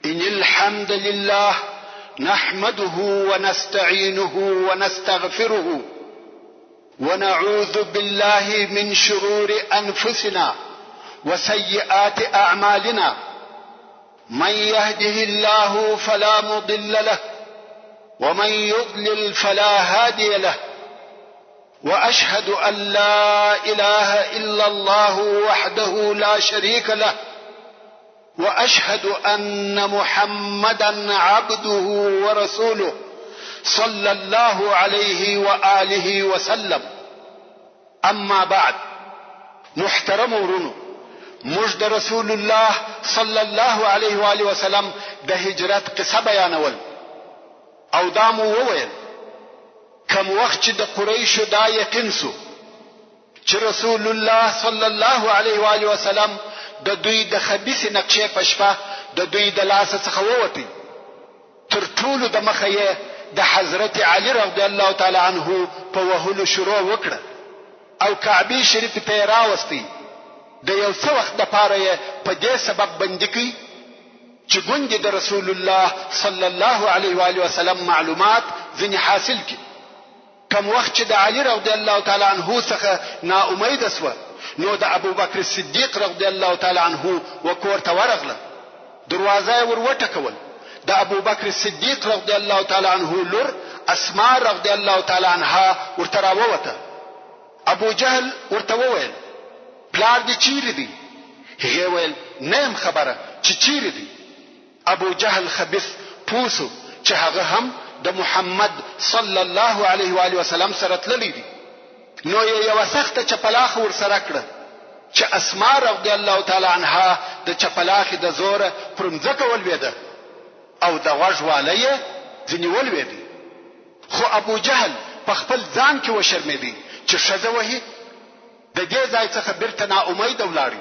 إن الحمد لله نحمده ونستعينه ونستغفره ونعوذ بالله من شرور أنفسنا وسيئات أعمالنا من يهده الله فلا مضل له ومن يضلل فلا هادي له وأشهد أن لا إله إلا الله وحده لا شريك له وأشهد أن محمدا عبده ورسوله صلى الله عليه وآله وسلم. أما بعد، محترم ورونو، مجد رسول الله صلى الله عليه وآله وسلم د هجرت قصه بیانول او دا مو وویل کم وخت چې د قریشو دا یقین سو چې رسول الله صلی الله علیه و آله وسلم د دوی د خبيث نقشې په شپه د دوی د لاس څخه ووتی، تر ټولو د مخه یې د حضرت علی رضی الله تعالی عنه په وهلو شروع وکړه او کعبه شریف ته راوستی. د یو څه وخت د پاره په دې سبب باندې کی چې ګوند د رسول الله صلی الله علیه و آله وسلم معلومات ځنی حاصل کی. کم وخت چې د علی رضی الله تعالی عنه څخه نا امید سو، نو د ابو بکر صدیق رضی الله تعالی عنه وکور ته ورغله، دروازه ور وټکول. د ابو بکر صدیق رضی الله تعالی عنه لور اسماء رضی الله تعالی عنها ورته راووته. ابو جهل ورته وویل پلار دې چیرې دی؟ هغه ویل نیم خبره چې چیرې دی. ابو جهل خبيث پوسو چې هغه هم د محمد صلی الله علیه و آله وسلم سره تللی دی، نو یو سخت چپلاخ ور سره کړ چې اسماء رضی الله تعالی عنها د چپلاخ د زور پرمځکه ولویده او د غوږ والی ځنی ولویدي. خو ابو جهل په خپل ځان کې وشرمېدی چې شزه وهي، د دې ځای څخه بیرته نا امید ولاړی.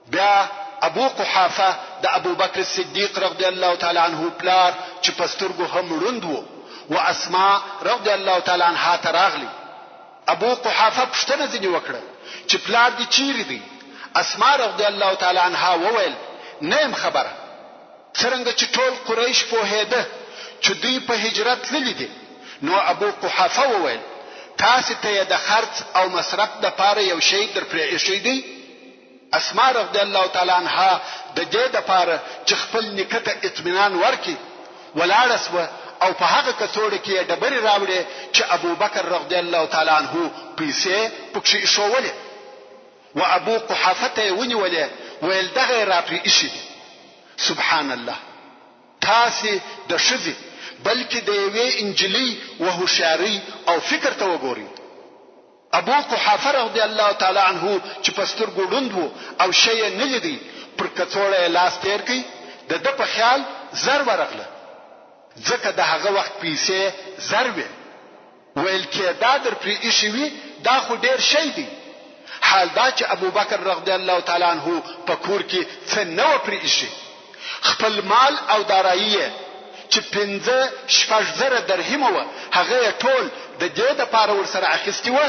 بیا ابو قحافه د ابو بکر صدیق رضی الله تعالی عنه پلار چې پسترګو هم روند وو و اسماء رضی الله تعالی عنها تراغلی. ابو قحافه پښتنه ځنی وکړه چې پلار دې چیرې دی؟ اسماء رضی الله تعالی عنها وویل نیم خبره. څنګه چې ټول قریش په هده چې دوی په هجرت تللی دي، نو ابو قحافه وویل تاسو ته د خرڅ او مصرف د پاره یو شی در پرې ایښی دی؟ اسماء رضی الله تعالی عنها د دې د پاره چې خپل نکته اطمینان ورکي ولاړه سوه او په هغه کڅوړه کې ډبرې راوړې چې ابو بکر رضی الله تعالی عنه پیسې پکې ایښولې و ابو قحافه ته ونیولې ویل دغه را پرې ایښی دي. سبحان الله، تاسو د شذ بلکې د یوې انجلی و هوښیاري او فکر ته وګورئ. ابو قحافه رضی الله تعالی عنه چې پستر ګوډوند وو او شی نه لیدي، پر کڅوړه لاس تیر کی، د د په خیال زر ورغله، ځکه د هغه وخت پیسې زر وې. ویل کې دا در پرې ایښی وي دا خو ډیر شی دی. حال دا چې ابو بکر رضی الله تعالی عنه په کور کې څه نه و پرې ایښی، خپل مال او دارایی چې 5,000 درهم و هغه ټول د دې د پاره ور سره اخیستی و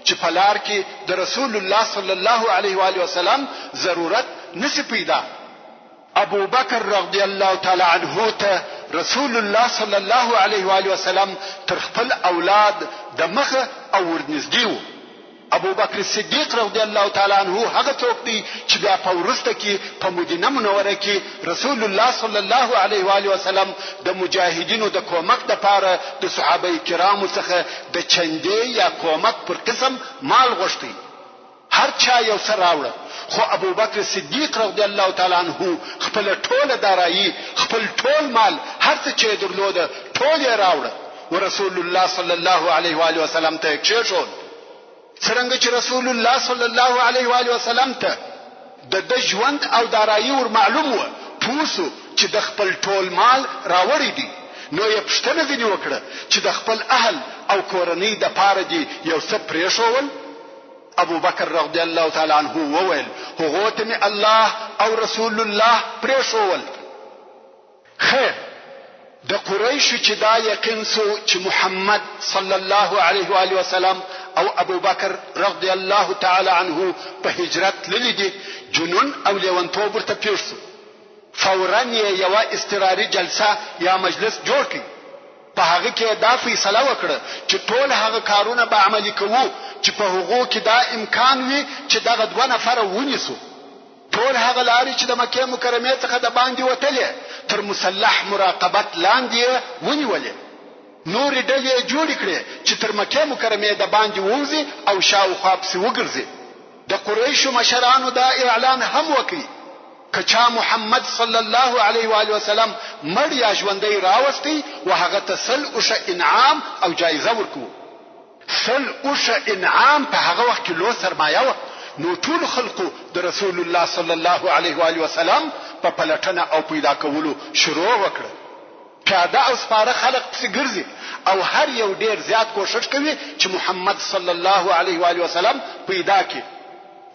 چې په لار کې د رسول الله صلی الله علیه و آله وسلم ضرورت نسی پیدا. ابو بکر رضی الله تعالی عنه ته رسول الله صلی الله علیه و آله وسلم تر خپل اولاد د مخه او ورنږدې و. ابو بکر صدیق رضی الله تعالی عنه هغه څوک دی چې بیا په ورسته کې په مدینه منوره کې رسول الله صلی الله علیه و آله وسلم د مجاهدینو د کومک لپاره د صحابه کرامو څخه د چندې یا کومک پر قسم مال غوښتي. هر چا یو سر راوړ، خو ابو بکر صدیق رضی الله تعالی عنه خپل ټول دارایی، خپل ټول مال، هر څه چې درلوده ټول یې راوړ او رسول الله صلی الله علیه و آله وسلم ته کېښود. څنګه چې رسول الله صلی الله علیه و آله وسلم ته د ژوند او دارایی ور معلوم و، پوسو چې د خپل ټول مال راوړی دی، نو یې پښتنه ځنی وکړه چې د خپل اهل او کورنۍ د پاره دی یو څه پرېښول. ابو بکر رضی الله تعالی عنه وویل هغه ته الله او رسول الله پرېښول. خیر، د قریشو چې دا یقین سو چې محمد صلی الله علیه و آله وسلم او ابو بکر رضی الله تعالی عنه په هجرت للی دي، جنون او لیونتوب ورته پیښ سو. فورا یې یوه اضطراري جلسه یا مجلس جوړ کړي. په هغه کې دا فیصله وکړه چې ټول هغه کارونه به عملي کوو چې په هغو کې دا امکان وي چې دغه 2 نفره ونیسو. ټول هغه لارې چې د مکې مکرمې څخه د باندې وتلې تر مسلح مراقبت لاندې ونیولې. نورې ډلې جوړې کړې چې تر مکې مکرمې د باندې ووځي او شاوخوا پسې وګرځي. د قریشو مشرانو دا اعلان هم وکړي که چا محمد صلی الله علیه و آله وسلم مړ یا ژوندی راوستی و هغه ته 100 انعام او جایزه ورکو. 100 انعام په هغه وخت کې لوی سرمایه و. نو ټول خلقو د رسول الله صلی الله علیه و آله وسلم په پلټنه او پیدا کولو شروع وکړه. پیاده او سپاره خلق پسې ګرځي او هر یو ډیر زیات کوشش کوي چې محمد صلی الله علیه و آله وسلم پیدا کړي.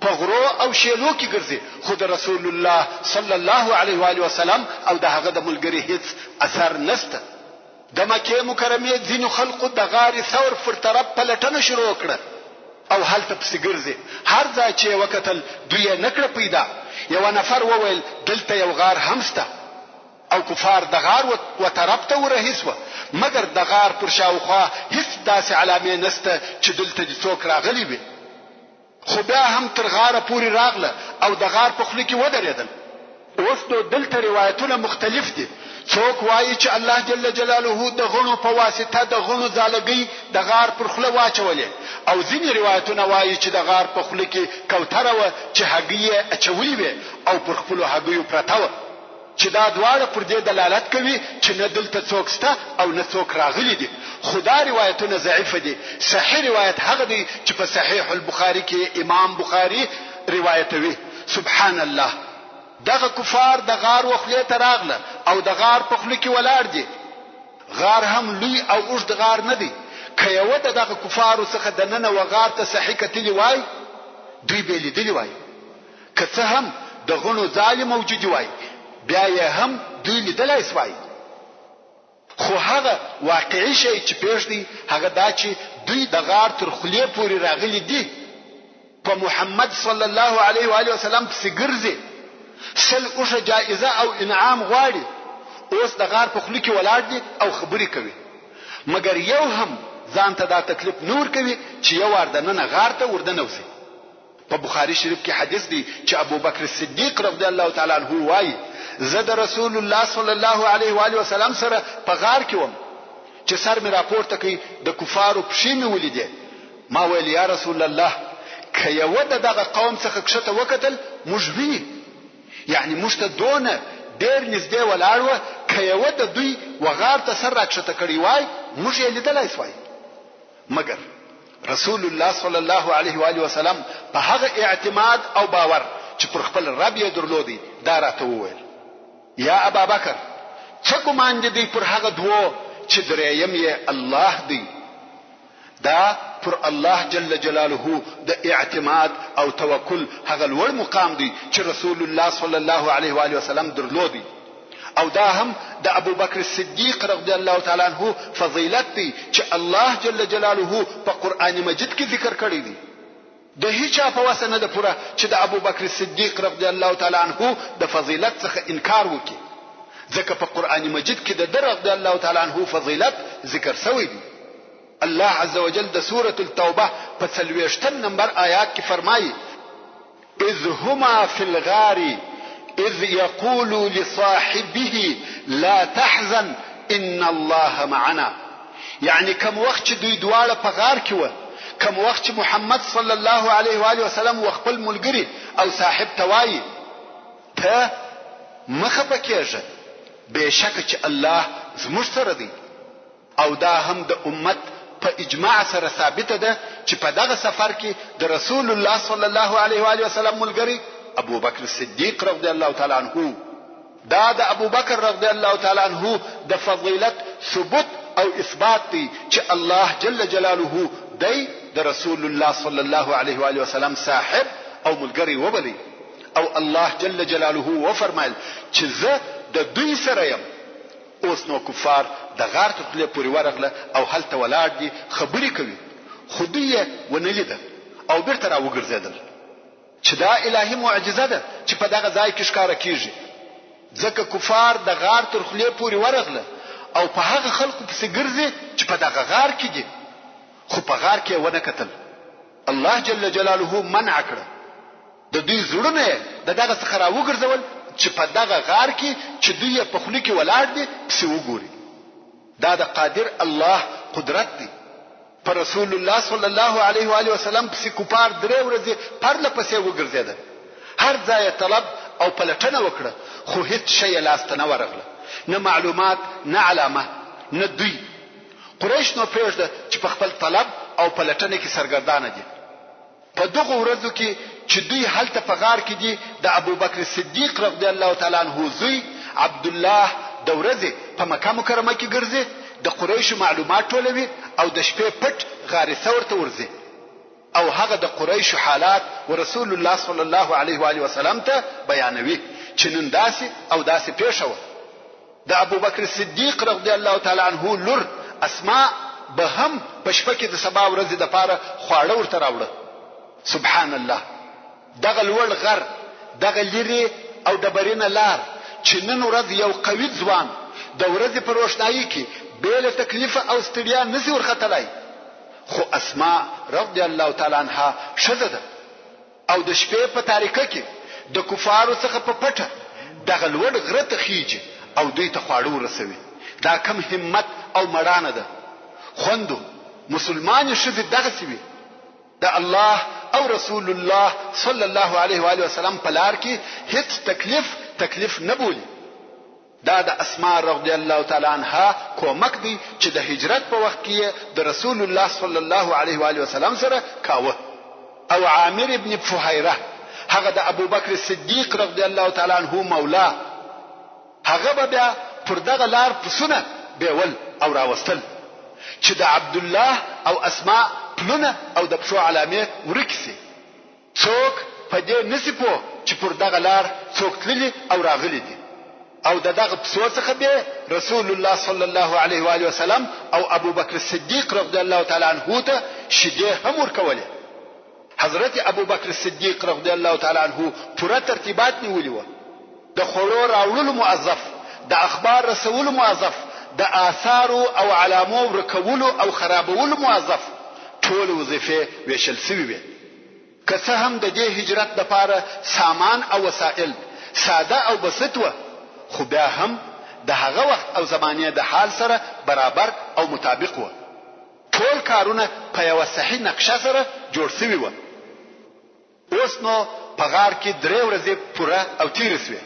په غرو او شیلو کې ګرځي خو د رسول الله صلی الله علیه و آله وسلم او د هغه د ملګری هیڅ اثر نشته. د مکې مکرمې ځینو خلقو د غار ثور پر طرف پلټنه شروع کړه او هلته پسې ګرځي. هر ځای چې وکتل دوی نه کړ پیدا. یو نفر وویل دلته یو غار هم شته او کفار د غار و طرف ته ورهیسوه مګر د غار پر شاوخوا هیڅ داسې علامې نشته چې دلته د څوک راغلی وي. خو بیا هم تر غاره پورې راغله او د غار په خوله کې ودرېدل. اوس نو دلته روایتونه مختلف دي. څوک وایي چې الله جل جلاله د غنو په واسطه د غنو ځالګي د غار پر خوله واچولې او ځینې روایتونه وایي چې د غار په خوله کې کوتره و چې هګۍ یې اچولې وې او پر خپلو هګیو پرته وه چې دا دواړه پر دې دلالت کوي چې نه دلته څوک شته او نه څوک راغلي دي. خو دا روایتونه ضعیفه دي. صحیح روایت هغه دی چې په صحیح البخاري کې امام بخاري روایتوي. سبحان الله، دغه کفار د غار وخلې ته راغله او د غار په خوله کې ولاړ دي. غار هم لوی او اوږد غار نه دی. که یو دغه کفارو څخه د ننه و غار ته صحیح کتلی وای دوی به لیدلی وای. که څه هم د غنو ځالې موجودې وای بیا یې هم دوی لیدلی سوای. خو هغه واقعي شی چې پېښ دی هغه دا چې دوی د غار تر خولې پورې راغلي دي. په محمد صلی الله علیه و آله وسلم پسې ګرځي 100 جایزه او انعام غواړي. اوس د غار په خوله کې ولاړ دي او خبرې کوي مګر یو هم ځان ته دا تکلیف نور کوي چې یو ور دننه غار ته وردنوځي. په بخاری شریف کې حدیث دی چې ابو بکر صدیق رضی الله تعالی عنہ وایي زه د رسول الله صلی الله علیه و آله وسلم سره په غار کې وم چې سر مې راپورته کوي د کفارو پښې مې ولیدې. ما ویل یا رسول الله که یو دغه قوم څخه کښته وکتل موږ ویني، یعنی موږ ته دونه ډېر نږدې ولاړ و که یو د دوی وغار ته سر راکښته کړی وای موږ یې لیدلی سوای. مګر رسول الله صلی الله علیه و آله وسلم په هغه اعتماد او باور چې پر خپل رب یې درلودي دا راته وویل یا ابا بکر څه ګمان دې پر هغه دوه چې درېیم یې الله دی. دا پر الله جل جلاله د اعتماد او توکل هغه لوړ مقام دی چې رسول الله صلی الله علیه و آله وسلم درلودي. او دا هم د ابو بکر صدیق رضی الله تعالی عنہ فضیلت دی چې الله جل جلاله په قران مجید کې ذکر کړی دی. د هیڅ په واسه نه ده پوره چې د ابو بکر صدیق رضی الله تعالی عنہ د فضیلت څخه انکار وکړي ځکه په قران مجید کې د رضی الله تعالی عنہ فضیلت ذکر شوی دی. الله عز وجل د سورة التوبه په 40 نمبر آیات کې فرمایي اذ هما فی الغار اذ يقول لصاحبه لا تحزن ان الله معنا. یعنی کوم وخت چې دوی دواړه په غار کې و، کوم وخت چې محمد صلی الله علیه و آله وسلم وخپل ملګری او صاحب توای ته مخه پکېږه بهشکه چې الله زموږ سره دی. او دا هم د امت په اجماع سره ثابت ده چې په دغه سفر کې د رسول الله صلی الله علیه و آله وسلم ملګری ابو بکر صدیق رضی الله تعالی عنہ. دا د ابو بکر رضی الله تعالی عنہ د فضیلت ثبوت او اثبات دی چې الله جل جلاله دی د رسول الله صلی الله علیه و آله وسلم صاحب او ملګری وبلی. او الله جل جلاله وفرمایل چې زه د دوی سره یم. اوس نو کفار د غار ته خپل پوری ورغله او هلته ولاړ دي خبرې کوي خو دوی ونه لیدل او بیرته را وګرځیدل چې دا الهي معجزه ده چې په دغه ځای کې ښکارا کیږي. ځکه کفار د غار تر خولې پورې ورغله او په هغه خلکو پسې ګرځي چې په دغه غار کې دي، خو په غار کې ونه کتل. الله جل جلاله منع کړ د دوی زړونه د دغه څخه راوګرځول چې په دغه غار کې چې دوی په خولې کې ولاړ دي پسې وګوري. دا د قادر الله قدرت دی. پر رسول الله صلی الله علیه و آله وسلم پسې کفار 3 ورځې پرله پسې وګرځیدل، هر ځای طلب او پلټنه وکړه، خو هیڅ شی لاسته نه ورغله، نه معلومات نه علامه نه دوی. قریش نو پرېږده چې په خپل طلب او پلټنه کې سرګردانه دي. په دغه ورځو کې چې دوی هلته په غار کې دي، د ابوبکر صدیق رضی الله تعالی عنہ زوی عبد الله د ورځې په مکه مکرمه کې ګرځي، د قریش معلومات ټولوي او د شپې پټ غار ثور ته ورځي او هغه د قریش حالات ورسول الله صلی الله علیه و آله وسلم ته بیانوي چې نن داسې او داسې پیښه و. د ابوبکر صدیق رضی الله تعالی عنہ لور اسماء به هم په شپه کې د سبا ورځې د پاره خواړه ورته راوړه. سبحان الله، دغه لوړ غر، دغه لري او د برینه لار چې نن ورځ یو قوي ځوان د ورځې په روښنايي کې بل تکلیف او ستړیا نسی ورختلای، خو اسماء رضی الله تعالی عنها شذد او د شپې په تاریکه کې د کفارو څخه په پټه دغه لوړ غره ته خيږي او دوی ته خواړه ورسوي. دا کم همت او مړانه ده. خوندو مسلمان شذ دغه سوي د الله او رسول الله صلی الله علیه و آله وسلم په لار کې هیڅ تکلیف نه بولي. دا د اسماء رضی الله تعالی عنها کومک دی چې د هجرت په وخت کې د رسول الله صلی الله علیه و آله وسلم سره کاوه. او عامر ابن فهیره هغه د ابوبکر صدیق رضی الله تعالی عنہ مولا، هغه بیا پر دغه لار پسونه بیول او راوستل چې د عبد الله او اسماء پلونه او د پښو علامه ورکسي. څوک په دې نسی پو چې پر دغه لار څوک تللی او راغلی دي او دغه پسو څخه به رسول الله صلی الله علیه و آله وسلم او ابوبکر صدیق رضی الله تعالی عنہ ته شیدې هم ورکولې. حضرت ابوبکر صدیق رضی الله تعالی عنہ پوره ترتیبات نیولې و، د خورو راوړلو موظف، د اخبار رسولو موظف، د آثار او علامو ورکولو او خرابولو موظف، ټول وظیفه ویشل سوي وي. که څه هم د دې هجرت لپاره سامان او وسایل ساده او بسيط و، خو بیا هم د هغه وخت او زمانه د حال سره برابر او مطابق و. ټول کارونه په یو صحیح نقشه سره جوړ شوي و. اوس نو په غار کې 3 ورځې پوره او تیر شوه.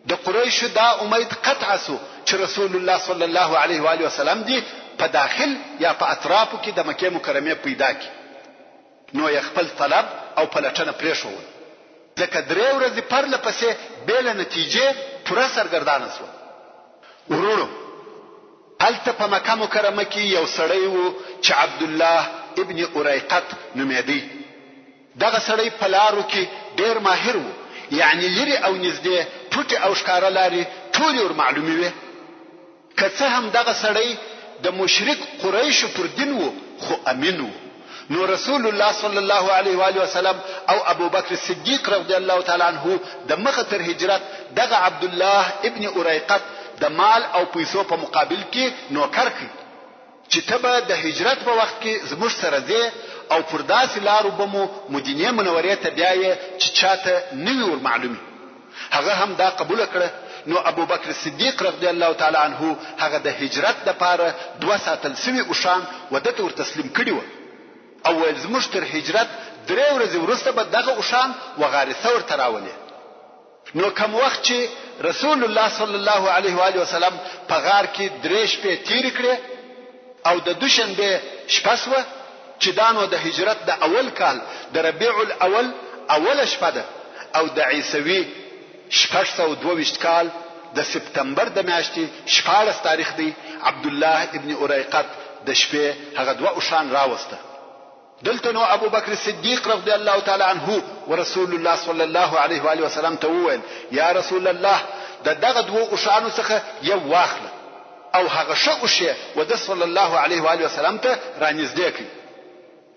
د قریش دا امید قطع سو چې رسول الله صلی الله علیه و آله وسلم دی په داخل یا په اطرافو کې د مکه مکرمه پیدا کی. نو یې خپل طلب او پلټنه پرېښول، ځکه 3 ورځې پرله پسې بل نتیجه پوره سرګردانه شو. ورونو هلته په مکه مکرمه کې یو سړی وو چې عبد الله ابن اریقط نومېدی. دغه سړی په لارو کې ډېر ماهر وو، یعنی لري او نږدې پټ او ښکارا لاري ټول ور معلومي وي. که څه هم دغه سړی د مشرک قریش پر دین وو، خو امین وو. نو رسول الله صلی الله علیه و آله وسلم او ابوبکر صدیق رضی الله تعالی عنہ د مخه تر هجرت دغه عبد الله ابن اریقط د مال او پیسو په مقابل کې نوکر کړ چې تبه د هجرت په وخت کې زموږ سره دی او پر داسې لارو بمو مدینه منورې ته بیاي چې چاته نوی ور معلومي. هغه هم دا قبول کړ. نو ابوبکر صدیق رضی الله تعالی عنہ هغه د هجرت لپاره 2 ساتل سوي اوشان ودته ور تسلیم کړي و. اول زموږ تر هجرت 3 ورځې وروسته به دغه اوشان وغار ثور تراولې. نو کوم وخت چې رسول الله صلی الله علیه و آله وسلم په غار کې 3 شپې تیر کړې او د دوشنبه شپه سوه چې دانو د هجرت د اول کال د ربيع الاول اول شپه ده او د عیسوي 622 کال د سپتمبر د میاشتې 14 تاریخ دی. عبد الله ابن اریقط د شپې هغه 2 اوشان راوسته. دلته نو ابو بکر صدیق رضی الله تعالی عنہ ورسول الله صلی الله علیه و آله وسلم ته وویل یا رسول الله دغه 2 اوشانو څخه یو واخله او هغه شو شی ود صلی الله علیه و آله وسلم ته رانږدې کړ.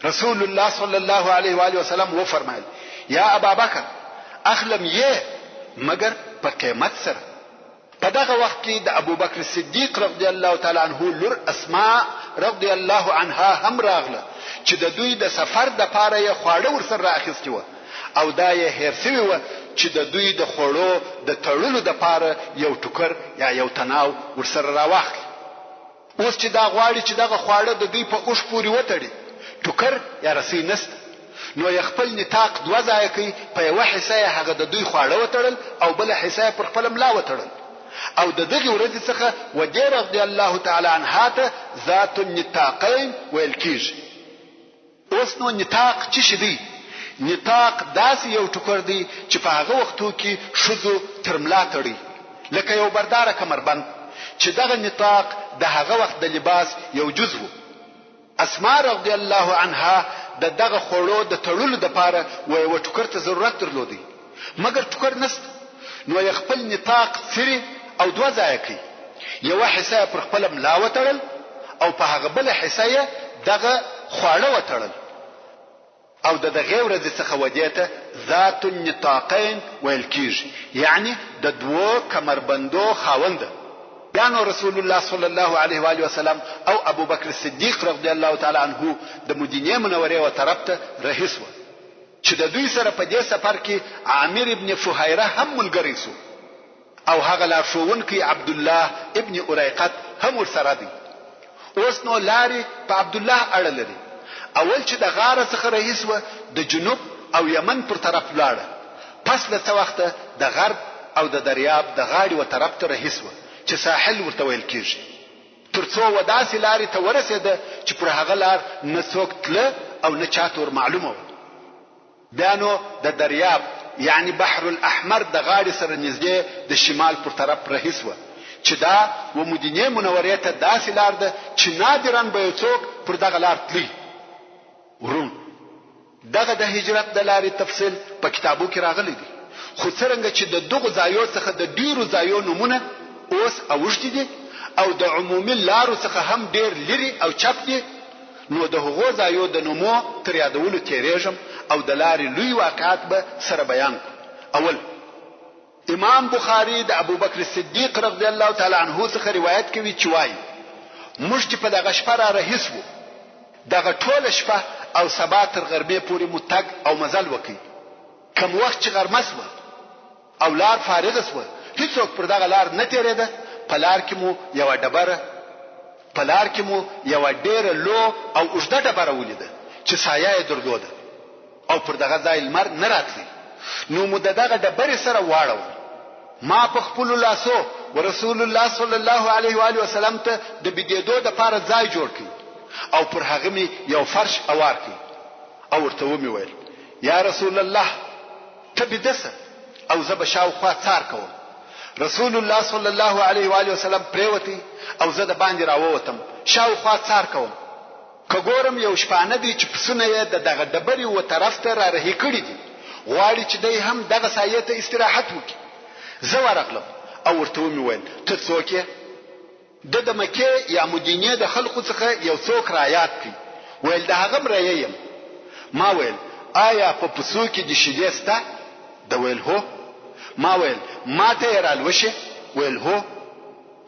رسول الله صلی الله علیه و آله وسلم و فرمایل یا ابا بکر اخلم یې مگر په قیمت سره. په دغه وخت کې د ابوبکر صدیق رضی الله تعالی عنہ لور اسماء رضی الله عنها هم راغله چې د دوی د سفر د پاره یې خواړه ورسره راخستی و او دا یې هیر شوی و چې د دوی د خوړو د تړلو د پاره یو ټوکر یا یو تناو ورسره راوخلی. اوس چې دا غواړي چې دغه خواړه د دوی په اوښ پورې وتړي ټوکر یا رسی نست، نو یې خپل نطاق دوه ځای کوي، په یوه حصه یې هغه د دوی خواړه وتړل او بل حصه پر خپل ملا وتړل. او د دغه ورځې څخه ودی رضی الله تعالی عنها ته ذات النطاقین ویل کیږي. اوس نو نطاق څه شي دی؟ نطاق داسې یو ټوکر دی چې په هغه وختو کې شذو ترملا تړي لکه یو بردار کمربند، چې دغه نطاق د هغه وخت د لباس یو جزء. اسماء رضی الله عنها دغه خوړو د تړلو د پاره یو ټوکر ته ضرورت درلودي، مګر ټوکر نست، نو یې خپل نطاق سری او دوه ځای کوي، یو حصہ پر خپل ملا وتړل او په هغه بل حصہ دغه خواړه وتړل. او دغه ورځ څخه ودیته ذات النطاقین ویل کیږي، یعنی د دوه کمربندو خاوند. یانو رسول الله صلی الله علیه و آله وسلم او ابو بکر صدیق رضی الله تعالی عنه د مدینه منوره و طرف ته رهیس و چې د دوی سره په دې سفر کې عامر ابن فهیره هم ملګری شو او هغه لارښوونکی عبد الله ابن اریقط هم ورسره دی. اوس نو لاري په عبد الله اړه لري. اول چې د غار څخه رهیس و د جنوب او یمن پر طرف لاړه، پس له څه وخته د غرب او د دریاب د غاړې و طرف ته رهیس و چې ساحل ورته ویل کیږي، ترڅو وداسې لارې ته ورسېده چې پر هغه لار نه څوک تله او نه چاته ور معلومه و. بیا نو د دریاب یعنی بحر الاحمر د غاړې سره نږدې د شمال پر طرف رهیس و چې دا و مدینه منورې ته داسې لار ده چې نادرا به یو څوک پر دغه لار تلی. ورون دغه د هجرت د لارې تفصیل په کتابو کې راغلی دی، خو څرنګه چې د دغه ځایو څخه د ډیرو ځایو نمونه اوس اوښتي دي او د عمومي لارو څخه هم ډیر لري او چپ دي، نو د هغو ځایو د نومو تر یادولو تیریږم او د لارې لوی واقعات به سره بیان. اول، امام بخاری د ابو بکر صدیق رضی الله تعالی عنه څخه روایت کوي چې وایي موږ چې په دغه شپه را رهیس وو، دغه ټوله شپه او سبا تر غربې پورې متګ او مزل وکړي. کوم وخت چې غرمه سوه او لار فارغه سوه، هیڅوک پر دغه لار نه تیریده. په لار کې مو یو ډبره، په لار کې مو یو ډیره لو او اوږده ډبره ولیده چې سایه یې درلوده او پر دغه ځای لمر نه راتلی. نو مو دغه ډبرې سره واړو، ما په خپل لاسو ورسول الله صلی الله علیه و آله وسلم ته د بيدېدو د پاره ځای جوړ کړ او پر هغه می یو فرش اوار کړ او ورته ومي ویل یا رسول الله ته بيدسه او زه بشاو خوا څار کوم. رسول الله صلی الله علیه و آله وسلم پریوتی او زه د باندې راووتم شاو خوا څار کوم. کګورم یو شپانه دی چې پسونه یې دغه ډبرې و طرف ته را رهي کړی دي، غواړي چې دی هم دغه سایه ته استراحت وکړي. زه ورغلم او ورته ومي ویل ته څوک یې؟ د مکه یا مدینه د خلکو څخه یو څوک را یاد کړي. ویل د هغه مریم. ما ویل آیا په پسو کې د شیدې سته؟ د ویل هو. ما ویل ما ته را لوشه؟ ویل هو.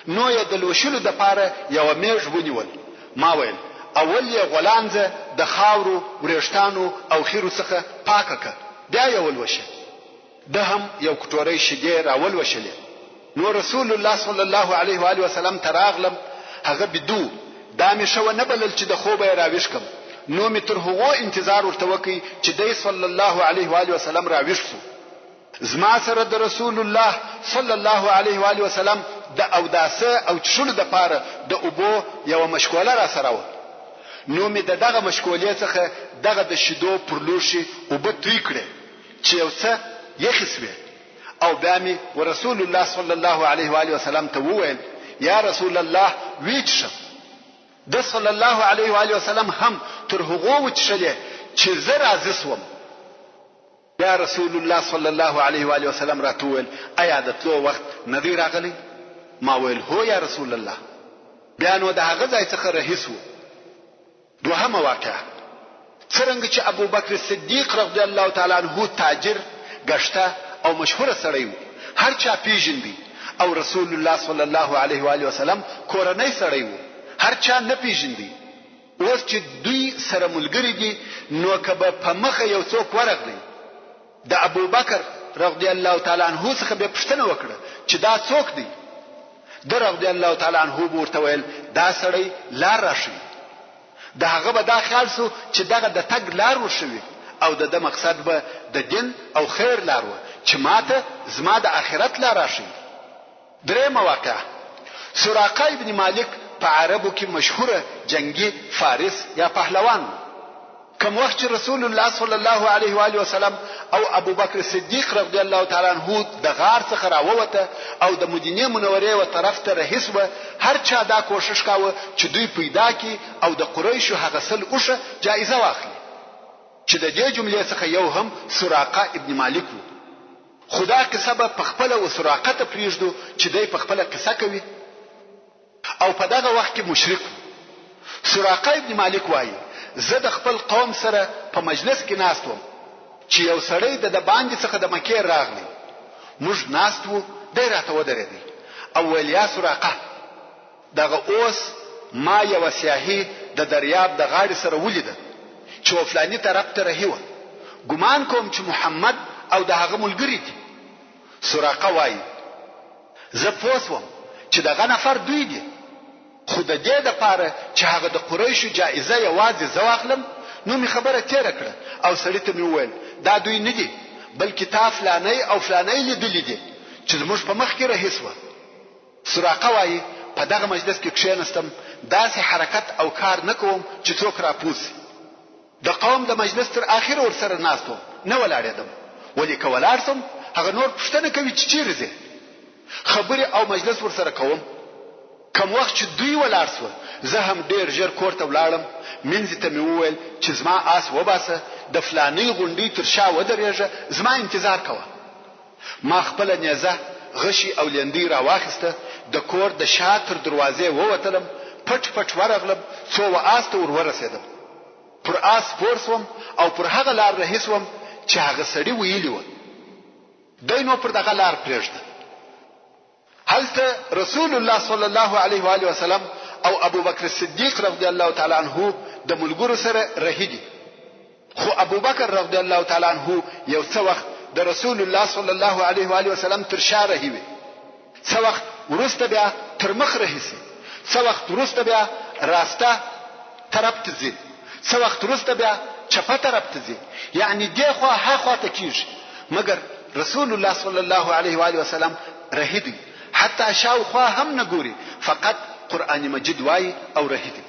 نو یې د لوشلو د پاره یو میژ ونیول. ما ویل اول یې غلانځه د خاورو ورېشتانو او خیرو څخه پاکه کړ، بیا یې ولوشه. ده هم یو کټورې شیدې راول وشلې. نو رسول الله صلی الله علیه و آله وسلم تراغلم هغه بدو دا مې شو نه بلل چې د خوبه راويش کم. نو مې تر هغه انتظار ورته وکي چې دی صلی الله علیه و آله وسلم راويش شو. زما سره د رسول الله صلی الله علیه و آله وسلم د اوداسه او چشلو د پاره د ابو یو مشکوله را سره و. نو مې دغه مشکولې څخه دغه د شیدو پرلوشي او به توی کړې چې یو څه یخسوي. او بیا مې ورسول الله صلی الله علیه و آله وسلم ته وویل یا رسول الله ویچ د صلی الله علیه و آله وسلم هم تر هغه وچشلې چې زه راځم سوم. یا رسول الله صلی الله علیه و آله وسلم راتول ایا د تلو وخت نذیر راغلی؟ ما ویل هو یا رسول الله. بیا نو د هغه ځای څخه رهیس وو. دوهمه واقعه، څرنګه چې ابو بکر صدیق رضی الله تعالی عنہ تاجر، گشته او مشهور سړی و، هر چا پیژندي او رسول الله صلی الله علیه و آله وسلم کورنۍ سړی وو، هر چا نه پیژندي. اوس چې دوی سره ملګری دي نو کبه په مخه یو څوک ورغلی د ابو بکر رضی الله تعالی عنہ څخه به پوښتنه وکړه چې دا څوک دی. د رضی الله تعالی عنہ ورته ویل دا سړی لار راشي. د هغه به دا خیال سو چې دغه د تګ لار وشوي او د مقصد به د دین او خیر لار و چې ماته زما د آخرت لار راشي. درېمه واقعه، سراقه ابن مالک په عربو کې مشهوره جنگي فارس یا پهلوان. کوم وخت چې رسول الله صلی الله علیه و آله وسلم او ابو بکر صدیق رضی الله تعالی عنہ د غار څخه راووته او د مدینه منورې و طرف ته رهیس و، هر چا دا کوشش کاوه چې دوی پیدا کی او د قریشو هغه سل اوشه جایزه واخلي، چې د دې جملې څخه یو هم سراقه ابن مالک و. خدا قصه په خپل او سراقه ته پریږدو چې دوی په خپل قصه کوي او په دغه وخت کې مشرک. سراقه ابن مالک وایي زه د خپل قوم سره په مجلس کې ناست وم چې یو سړی د باندې څخه د مکې راغلی. موږ ناست وو، دی راته ودرېدی او ویل یا سراقه دغه اوس ما یو سیاهي د دریاب د غاړې سره ولیده چې فلانی طرف ته رهي و، ګمان کوم چې محمد او د هغه ملګری دي. سراقه وایي زه پوه شوم چې دغه نفر دوی دي، خو د دې لپاره چې هغه د قریشو جایزه یوازې زه واخلم نو می خبره تیر کړه او سړی ته می وویل دا دوی نه دي بلکې تا فلانی او فلانی لیدلې دي چې زموږ په مخ کې رهیس و. سراقه وایي په دغه مجلس کې کښېنستم، داسې حرکت او کار نه کوم چې څوک راپوسي. د قوم د مجلس تر اخره ورسره ناست وم، نه ولاړېدم، ولې که ولاړ سم هغه نور پوښتنه کوي چې چیرې ځې. خبرې او مجلس ورسره کوم. کوم وخت چې دوی ولاړ سول زه هم ډیر ژر کور ته ولاړم، منځ ته مې وویل چې زما آس وباسه، د فلاني غونډۍ تر شا ودرېږه، زما انتظار کوه. ما خپله نیزه غشي او لیندۍ راواخیسته، د کور د شا تر دروازې ووتلم، پټ پټ ورغلم، څو آس ته ورورسېدم. پر آس سپور سوم او پر هغه لار رهي سوم چې هغه سړي ویلي و. دی نو پر دغه لار پرېږده. هلته رسول الله صلی الله علیه و آله وسلم او ابو بکر صدیق رضی الله تعالی عنہ د ملګرو سره رهي دي. خو ابو بکر رضی الله تعالی عنہ یو څه وخت د رسول الله صلی الله علیه و آله وسلم تر شا رهي وي، څه وخت وروسته بیا تر مخ رهي سي، څه وخت وروسته بیا راسته طرف ته ځي، څه وخت وروسته بیا چپه طرف ته ځي، یعنی دی خوا ها خوا ته کیږي. مګر رسول الله صلی الله علیه و آله وسلم رهي دي، حتی شاوخوا هم نه ګوري، فقط قرآن مجید وای او رهي دي.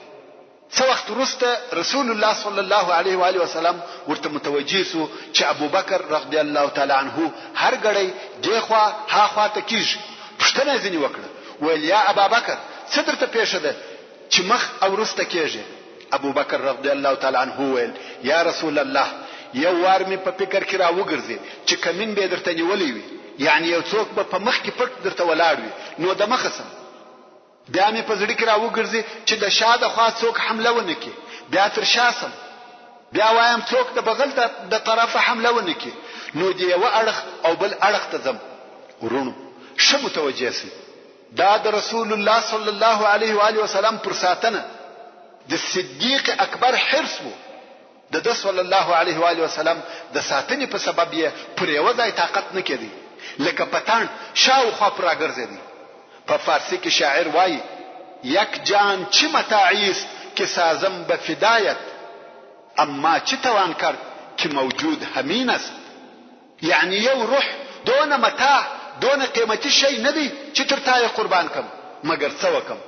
څه وخت وروسته رسول الله صلی الله علیه و آله وسلم ورته متوجه سو چې ابو بکر رضی الله تعالی عنہ هر غړی دی خوا ها خوا ته کیږي. پښتنه ځنی وکړه، ویل یا ابا بکر څه درته پیښه ده چې مخ او وروسته کیږي؟ ابو بکر رضی الله تعالی عنہ ویل یا رسول الله یو وار می په فکر کې را وګرځي چې کمین به درته نیولې وي، یعنی یو څوک به په مخ کې پټ درته ولاړ وي، نو د مخه سم بیا می په زړه کې را وګرځي چې د شاده خوا څوک حمله ونه کړي، بیا تر شاسم بیا وایم څوک د بغل د طرفه حمله ونه کړي، نو دی یو اړخ او بل اړخ ته ځم. ورونو ښه متوجه سي، دا د رسول الله صلی الله علیه و آله وسلم پر ساتنه د صدیق اکبر حرص وو. د صلی الله علیه و آله وسلم د ساتنې په سبب یې پر یو ځای طاقت نه کېدی، لکه پتان شاوخوا پر راګرځېدی. په فارسی کې شاعر وایي یک جان چه متاعیست که سازم به فدایت، اما چه توان کرد که موجود همین است. یعنی یو روح دون متاع دون قیمتي شی نه دی چې تر تای قربان کم، مگر څه وکم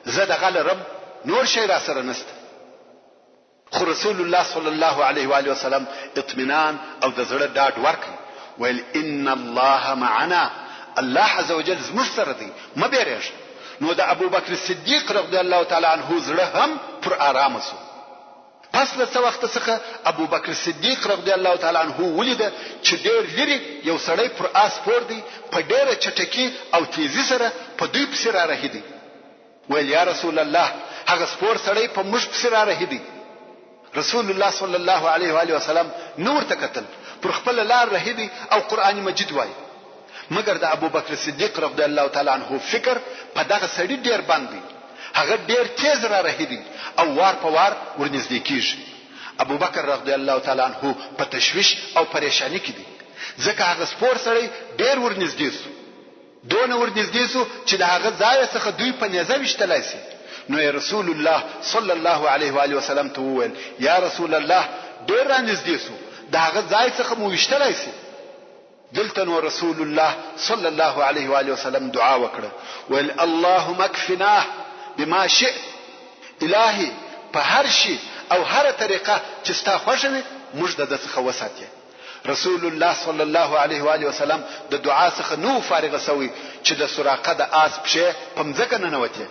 زه دغه لرم، نور شی را سره نشته. خو رسول الله صلی الله علیه و آله وسلم اطمینان او د زړه ډاډ ورکړ، ویل ان الله معنا، الله عز وجل زموږ سره دی، مه بیریږه. نو د ابو بکر صدیق رضی الله تعالی عنہ زړه هم پر آرام شو. پس له څه وخت څخه ابو بکر صدیق رضی الله تعالی عنہ ولید چې ډېر لري یو سړی پر آس پور دی، په ډېره چټکی او تیزی سره په دوی پسې را رهي دی. ویل یا رسول الله هغه سپور سړی په موږ پسې را رهي دی. رسول الله صلی الله علیه و آله وسلم نور تکتل، پر خپل لار رهي دی او قرآن مجید وایي. مګر د ابوبکر صدیق رضی الله تعالی عنہ فکر په دغه سړي ډیر باندې هغه ډیر تیز را رهیدي او وار په وار ورنږدې کیږي. ابوبکر رضی الله تعالی عنہ په تشویش او پریشانی کې دی ځکه هغه سپور سړی ډیر ورنږدې شو، دونه ورنږدې شو چې د هغه ځای څخه دوی په نيزه وشتلای شي. نو رسول الله صلی الله علیه و آله وسلم ته وویل یا رسول الله ډیر رانږدې شو، د هغه ځای څخه مو وشتلای شي. دلته نو رسول الله صلی الله علیه و آله وسلم دعا وکړه ویل اللهم اكفناه بما شئت، الهي په هر شي او هر طریقه چې ستا خوښه وي موږ د څخه وساتې. رسول الله صلی الله علیه و آله وسلم د دعا څخه نو فارغ شوی چې د سراقه د آس پښه په مځکه ننوتې.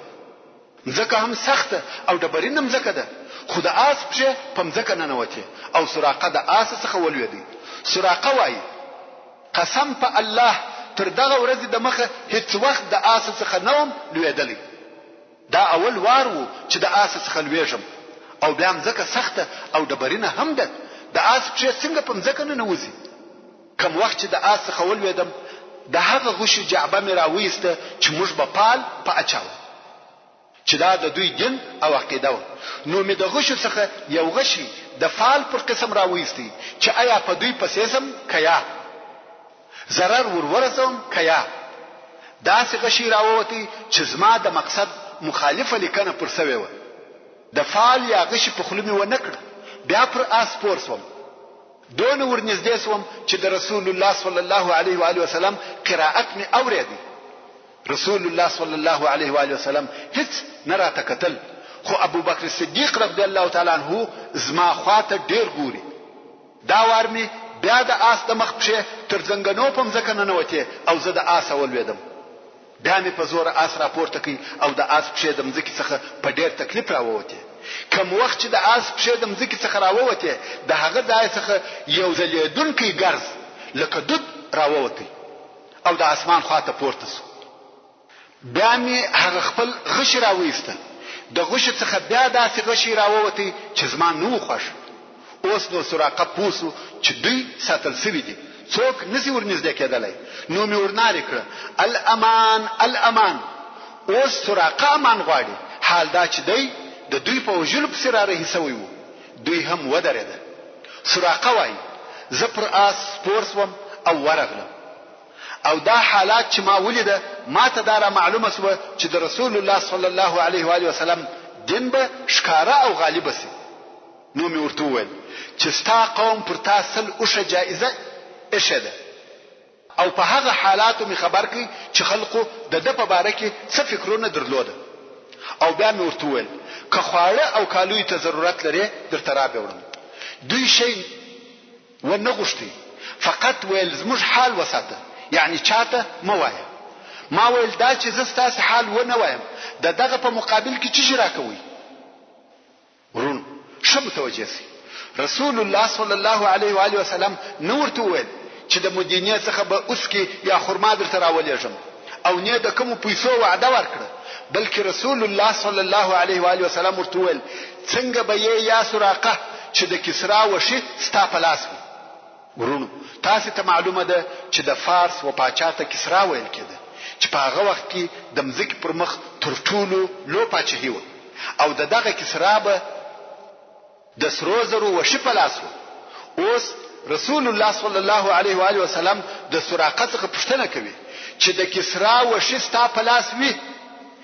مځکه هم سخته او ډبرینه مځکه ده، خو د آس پښه په مځکه ننوتې او سراقه د آس څخه ولوېدی. سراقه وایي قسم په الله تر دغه ورځې د مخه هیڅ وخت د آس څخه نوم لوېدلی. دا اول وار وو چې د آس څخه لوېږم او بیا مځکه سخته او ډبرینه هم ده، د آس پښه څنګه په مځکه ننوځي؟ کوم وخت چې د آس څخه ولوېدم د هغه غوښې جعبه مې راویسته چې موږ به پال په اچاوه چې دا د دوی دین او عقیده و. نو مې د غوښو څخه یو غشي د فال پر قسم راویستی چې آیا په دوی پسې سم کیا ضرر ورورسم کیا. داسې غشي راووتی چې زما د مقصد مخالفه لیکنه پر سوی و. د فال یا غشي په خلمي و نکړ، بیا پر آس پور سوم. دون ورنږدې سوم چې د رسول الله صلی الله علیه و آله وسلم قرائت می اوریدي. رسول الله صلی الله علیه و آله وسلم هیڅ نه راته کتل، خو ابوبکر صدیق رضی الله تعالی عنہ زما خواته ډیر ګوري. دا وار می بیا د آس د مخ پښه تر زنګنو په مځکه ننوتې او زه د آس ولوېدم. بیا می په زور آس راپورته کړ او د آس پښه د مځکې څخه په ډیر تکلیف راووته. کوم وخت چې د آس پښه د مځکې څخه راووته د هغه ځای څخه یو ځلېدونکی ګرځ لکه دود راووته او د اسمان خواته پورته شو. بیا می هغه خپل غش راوېسته، د غش څخه بیا داسې غشي راووته چې زما نو خوښ. اوس نو سراقه پوسو چې دوی ساتل شوی دي، څوک نسی ورنږدې کېدلی. نو می ورنارې کړه الامان الامان. اوس سراقه امان غواړي، حال دا چې دی د دوی په وجلو پسې را رهي سوی وو. دوی هم ودرېده. سراقه وایي زه پر آس سپور سوم او ورغلم او دا حالات چې ما ولیده ما ته دا را معلومه سوه چې د رسول الله صلی الله علیه و آله وسلم دین به ښکاره او غالبه سي. نو می ورته وویل چې ستا قوم پر تا سل اوښه جایزه ایښې ده او په هغه حالاتو می خبر کړي چې خلقو د ده په باره کې څه فکرونه درلوده. او بیا می ورته وویل که خواړه او کالوی ته ضرورت لري درته را بوړم. دوی شی ونه غوښتي، فقط ویل زموږ حال وساته، یعنی چاته مه وایه. ما ویل دا چې زه ستاسې حال ونه وایم د دغه په مقابل کې څه راکوي؟ ورونو ښه متوجه سئ. رسول الله صلی الله علیه و آله وسلم نو ورته وویل چې د مدینې څخه به اوسکي یا خرما درته راولېږم او نه د کومو پیسو وعده ورکړه، بلکې رسول الله صلی الله علیه و آله وسلم ورته وویل څنګه به یې یا سراقه چې د کسرا وشي ستا په لاس وي. ورونو تاسو ته معلومه ده چې د فارس و پاچا ته کسرا ویل کېده چې په هغه وخت کې د مځکې پر مخ تر ټولو لو پاچاهي وه او دغه کسرا به د سرو زرو وشي په لاس وه. اوس رسول الله صلی الله علیه و آله وسلم د سراقه څخه پوښتنه کوي چې د کسرا وشي ستا په لاس وي،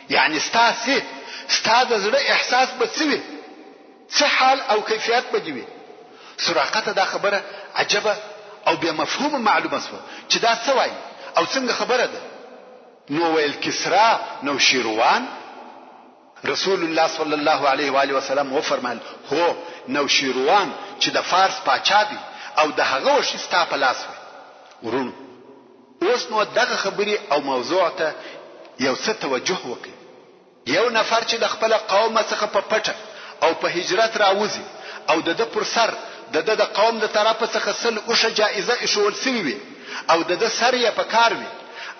یعنی ستا د زړه احساس به څه وي، څه حال او کیفیت به وي. سراقه ته دا خبره عجبه او بیا مفهومه معلومه شوه چې دا څه وایي او څنګه خبره ده. نو ویل کسرا نو شیروان. رسول الله صلی الله علیه و آله وسلم وفرمایل هو نو شیروان چې د فارس پاچا دی او د هغه وشي ستا په لاس وي. ورونو اوس نو دغه خبرې او موضوع ته یو څه توجه وکړئ. یو نفر چې د خپل قوم څخه په پټه او په هجرت راوځي او د پر سر د قوم د طرفه څخه سل اوښه جایزه ایښول سوي وي او د سر یې په کار وي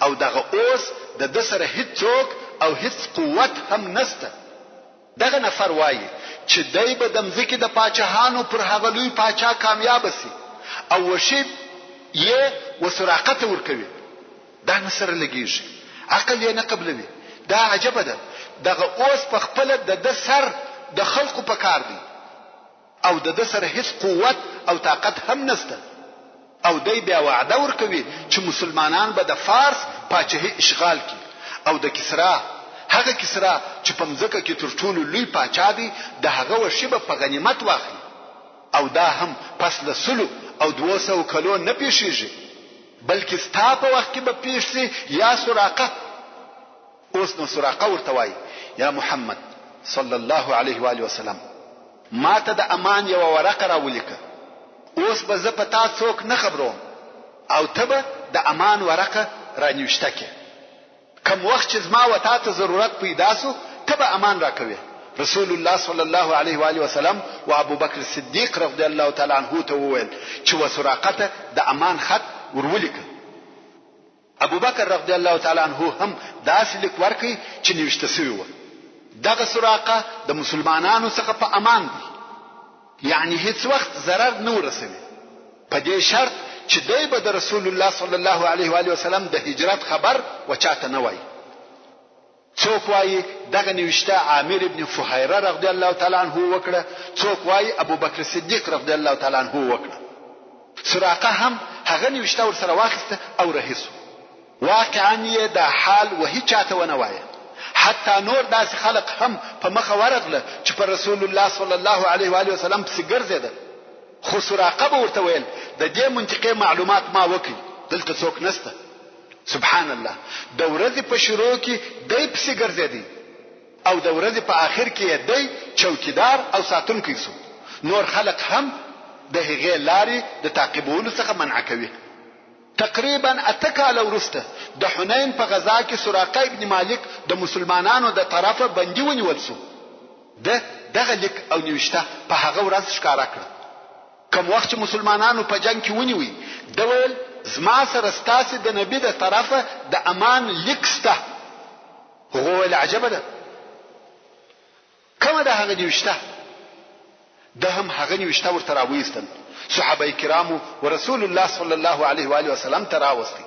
او دغه اوس د سره هیڅوک او هیڅ قوت هم نسته. دغه نفر وایي چې دای به د مځکې د پاچاهانو پر هغه لوی پاچا کامیاب سي او وشي یې وسراقت ورکوي. دا نه سره لګیږي، عقل یې نه قبلوي. دا عجبه ده، دغه اوس په خپل د سر د خلقو په کار دی او د سره هیڅ قوت او طاقت هم نشته، او دی بیا وعده ورکوي چې مسلمانان به د فارس پاچاهي اشغال کی او د کسرا، هغه کسرا چې په مځکه کې تر ټولو لوی پاچا دی، د هغه وشي به په غنیمت واخلي. او دا هم پس له 100 او 200 کلو نه پیښیږي، بلکې ستا په وخت کې به پیښ شي یا سراقه. اوس نو سراقه ورته وایي یا محمد صلی الله علیه و آله وسلم، ما ته د امان یو ورقه راولیکه، اوس به زه په تا څوک نه خبروم او ته به د امان ورقه رانیوشته کې. کم وخت چې زما و تا ته ضرورت پیدا سو ته به امان راکوي. رسول الله صلی الله علیه و آله وسلم و ابو بکر صدیق رضی الله تعالی عنہ ته وویل چې و سراقه ته د امان خط ورولېکه. ابو بکر رضی الله تعالی عنہ هم داسې لیک ورکړي چې نوشته شوی و. دغه سراقه د مسلمانانو څخه په امان دی، یعنی هیڅ وخت ضرر نه ورسوي، په دې شرط چې دوی به د رسول الله صلی الله علیه و آله وسلم د هجرت خبر و چاته نه وایي. څوک وایي دغه نوشته عامر ابن فهیره رضی الله تعالی عنہ وکړه، څوک وایي ابو بکر صدیق رضی الله تعالی عنہ وکړه. سراقه هم هغه نوشته ور سره واخیسته او رهیسو. واقعا یې دا حال وهي چاته ونه وایي. حتی نور داسې خلق هم په مخه ورغله چې پر رسول الله صلی الله علیه و آله وسلم پسې ګرځېده، خو سراقه به ورته ویل د دې منطقې معلومات ما وکړي، دلته څوک نشته. سبحان الله، د ورځې په شروع کې دی پسې ګرځېدی او د ورځې په آخر کې دی چوکیدار او ساتونکی سو. نور خلق هم د هغې لارې د تعقیبولو څخه منع کوي. تقریبا 8 کاله وروسته د حنین په غزا کې سراقه ابن مالک د مسلمانانو د طرفه بندي ونیول سو. دغه لیک او نوشته په هغه ورځ ښکارا کړ. کوم وخت چې مسلمانانو په جنگ کې ونیوي، د ویل زما سره ستاسو د نبی د طرفه د امان لیک سته. هغه العجبه ده، کومه ده هغه نوشته؟ ده هم هغه نوشته ورته راوېستل. صحابه کرامو و رسول الله صلی الله علیه و آله وسلم تراوستی.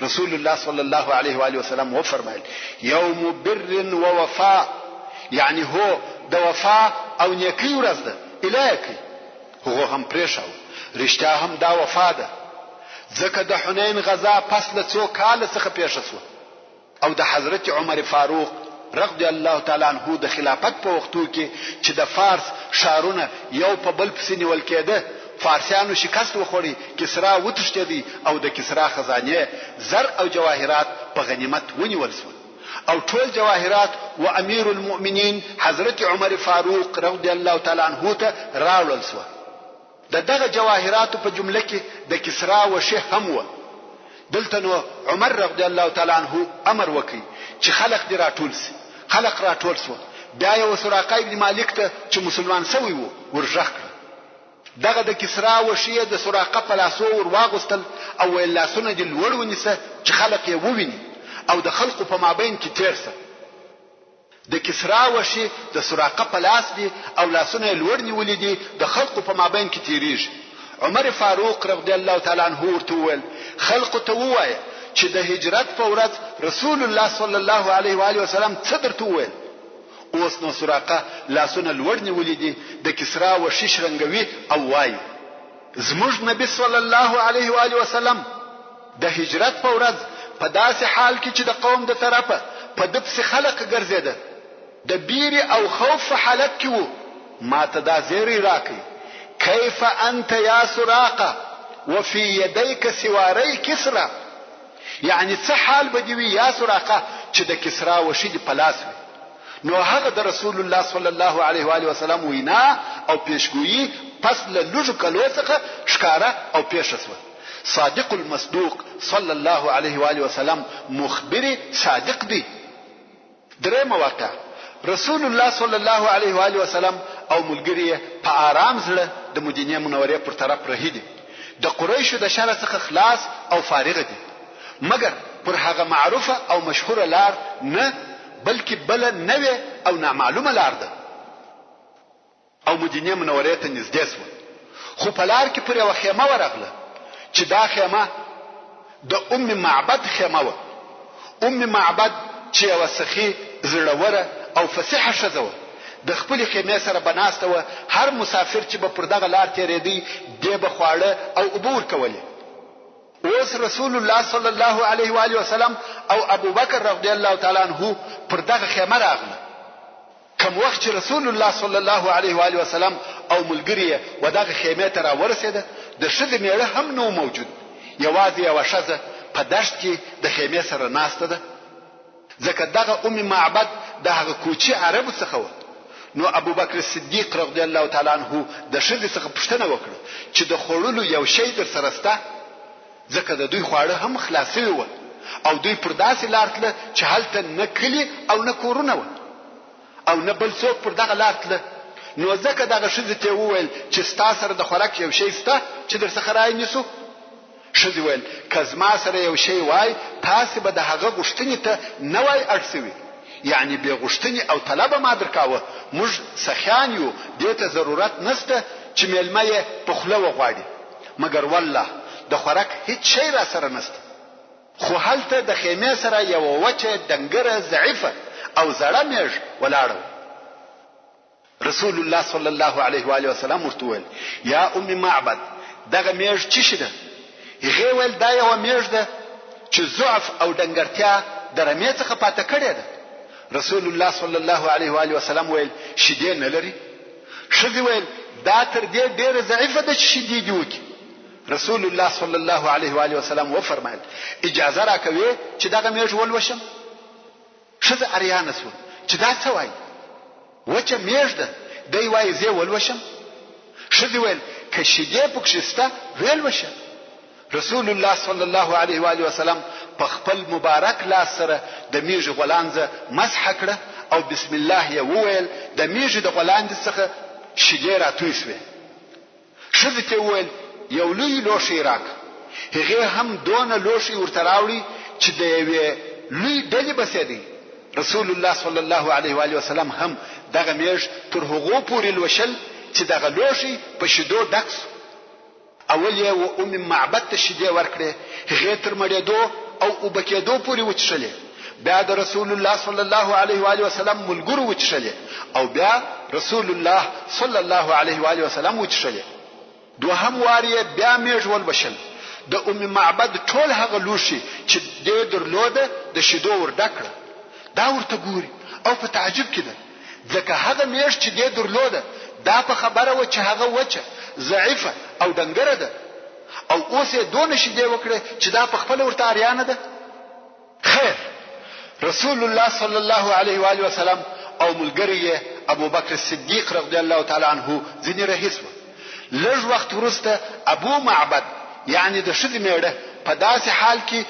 رسول الله صلی الله علیه و آله وسلم و فرمایل یوم بر و وفاء، یعنی هو د وفا او نیکی ورځ ده. الهی هغه هم پریښاو، رښتیا هم دا وفا ده، ځکه د حنین غزا پس له 2 کال څخه پیښه شو او د حضرت عمر فاروق رضی الله تعالی عنہ د خلافت په وختو کې چې د فارس شارونه یو په بل پسې نیول کېده، فارسیانو شکست وخوړی، کسرا وتښتېدی او د کسرا خزانه زر او جواهرات په غنیمت ونیول شو او ټول جواهرات و امیر المؤمنین حضرت عمر فاروق رضی الله تعالی عنہ ته راوړل شو. دغه جواهرات په جمله کې د کسرا و شه هم و. دلته نو عمر رضی الله تعالی عنہ امر وکړي چې خلق دې راټول شي. خلق راټول شو. بیا یو سراقه ابن مالک ته چې مسلمان شوی وو ورژغ کړ. دغه د کسرا و شه د سراقه په لاسو ور واغستل او ویل لاسونه دې لوړ ونیسه چې خلق یې وویني او د خلقو په مابین کې تیر شه. د کسرا و شه د سراقه په لاس دي او لاسونه لوړ نیولې دي، د خلقو په مابین کې تیریږي. عمر فاروق رضی الله تعالی عنہ ورته ویل خلقو ته ووایه چې د هجرت په ورځ رسول الله صلی الله علیه و آله وسلم څه درته وویل. اوس نو سراقه لاسونه لوړ نیولې دي، د کسرا و شه شرنګوي او وایي زموږ نبی صلی الله علیه و آله وسلم د هجرت په ورځ په داسې حال کې چې د قوم د طرفه په دپسې خلق ګرځېده، د بیر او خوف حالت کې وو. ما ته دا زیری راکړي کیف انت یا سراقه وفي يديك سواري کسرا، یعنی څه حال بدوي یا سراقه چې د کسرا و شید په لاس وي. نو هغه د رسول الله صلی الله علیه و آله وسلم وینا او پیشګویی پس له لږ کلو څخه ښکارا او پیښه شوه. صادق المصدوق صلی الله علیه و آله وسلم مخبر صادق دی. درېمه واقعه، رسول الله صلی الله علیه و آله وسلم او ملګری په آرام زړه د مدینه منورې پر طرف رهیدي، د قریشو د شر څخه خلاص او فارغ دي، مګر پر هغه معروفه او مشهوره لار نه، بلکې بل نوې او نامعلومه لار ده او مدینه منورې ته نږدې شو. خو په لار کې پر یو خیمه ورغله چې دا خیمه د ام معبد خیمه و. معبد چې یوه سخي زړوره او فصیحه ښځه وه، د خپلې خیمې سره به ناسته وه. هر مسافر چې به پر دغه لار تېرېدی دې به خواړه او اوبه ورکولې. اوس رسول الله صلی الله علیه و آله وسلم او ابوبکر رضی الله تعالی عنه پر دغه خیمه راغله. کوم وخت چې رسول الله صلی الله علیه و آله وسلم او ملګری و دغه خیمه ته راورسېده، د ښځې میړه هم نو موجود، یوازې یوه ښځه په دشت کې د خیمې سره ناسته ده، ځکه دغه معبد د هغه کوچي عربو څخه و. نو ابوبکر صدیق رضی الله تعالی عنه د ښځې څخه پوښتنه وکړه چې د خوړلو یو شی در سره شته، ځکه د دوی خواړه هم خلاص شوي وو او دوی پر داسې لار تله چې هلته نه کلي او نه کورونه وو او نه بل څوک پر دغه لار تله. نو ځکه دغه ښځې ته وویل چې ستا سره د خوراک یو شی شته چې در څخه رانیسو؟ ښځې ویل که زما سره یو شی وای تاسې به د هغه غوښتنې ته نه وای اړ شوي، یعنی بې غوښتنې او طلبه ما درکاوه. موږ سخیان یو، دې ته ضرورت نشته چې میلمه یې په خوله وغواړي، مګر والله د خوراک هیڅ شی را سره نشته. خو هلته د خیمې سره یوه وچه ډنګره ضعیفه او زړه میږ ولاړه. رسول الله صلی الله علیه و آله وسلم ورته وویل یا معبد دغه میږ څه شي ده؟ هغې ویل دا یوه میږ ده چې ضعف او ډنګرتیا د رمې څخه پاته کړې ده. رسول الله صلی الله علیه و آله وسلم ویل شیدې نه لري؟ ښځې ویل دا تر دې ډېره ضعیفه ده چې شیدې دې وکړي. رسول الله صلی الله علیه و آله وسلم وفرمایل اجازه راکوي چې دغه میږ ولوشم؟ ښځه اریانه شوه چې دا څه وایي، وچه میږ ده دی وایي زه ولوشم؟ ښځې ویل که شیدې پکښې شته ولوشه. رسول الله صلی الله علیه و آله وسلم په خپل مبارک لاس سره د میږ غولانځه مسح کړه او بسم الله یې وویل. د میږ د غولانځې څخه شیدې راتوی شوې. ښځې ته وویل یو لوی لوښی راکړه. هغې هم دونه لوښی ورته راوړي چې د یوې لوی ډلې بسېدی. رسول الله صلی الله علیه و آله وسلم هم دغه میږ تر هغو پورې لوشل چې دغه لوښی په شیدو ډک شو. اول یې و معبد ته شیدې ورکړې، هغې تر مړېدو او اوبه کېدو پورې وڅښلې. بیا د رسول الله صلی الله علیه و آله وسلم ملګرو وڅښلې او بیا رسول الله صلی الله علیه و آله وسلم وڅښلې. دوهم وار یې بیا میږ ولوشل. د معبد ټول هغه لوښي چې دې درلوده د شیدو ور ډک کړه. دا ورته ګوري او په تعجب کې ده، ځکه هغه میږ چې دې درلوده دا په خبره و چې هغه وچه ضعیفه او ډنګره ده او اوس یې دونه شیدې وکړې چې دا په خپله ورته اریانه ده. خیر، رسول الله صلی الله علیه و آله وسلم او ملګری یې ابوبکر صدیق رضی الله تعالی عنه ځینې رهي شوه. لږ وخت وروسته ابو معبد یعنی د ښځې میړه په داسې حال کې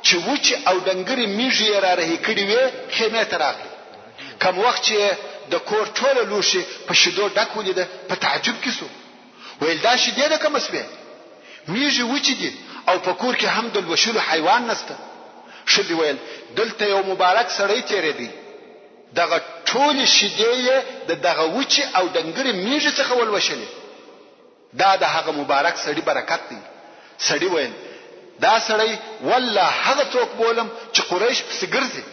چې وچې او ډنګرې میږې یې را رهي کړې وې خیمې ته راغی. کوم وخت چې د کور ټوله لوښي په شیدو ډک ولیده په تعجب کې شو. ویل دا شیدې د کومه شوې؟ میږې وچې دي او په کور کې هم د لوشلو حیوان نشته. ښځې ویل دلته یو مبارک سړی تېرېدی، دغه ټولې شیدې یې د دغه وچې او ډنګرې میږې څخه ولوشلې. دا د هغه مبارک سړي برکت دی. سړي ویل دا سړی والله هغه څوک بولم چې قریش پسې ګرځي.